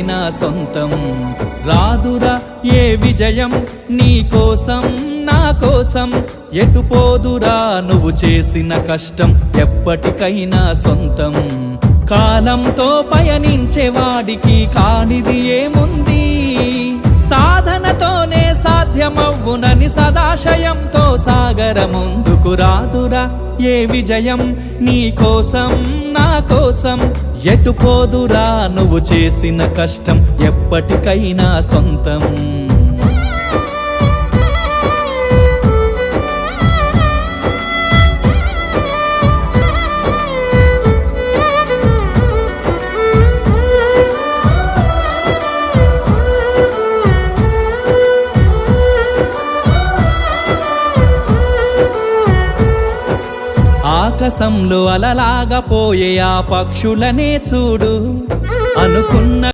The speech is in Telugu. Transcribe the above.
నా సొంతం రాదురా ఏ విజయం నీ కోసం నా కోసం ఎటుపోదురా నువ్వు చేసిన కష్టం ఎప్పటికైనా సొంతం కాలంతో పయనించేవాడికి కానిది ఏముంది సాధనతోనే సాధ్యమవ్వునని సదాశయంతో సాగర ముందుకు రాదురా ఏ విజయం నీ కోసం నా కోసం ఎటుపోదురా నువ్వు చేసిన కష్టం ఎప్పటికైనా సొంతం ఆకాశంలో అలలాగా పోయే ఆ పక్షులనే చూడు అనుకున్న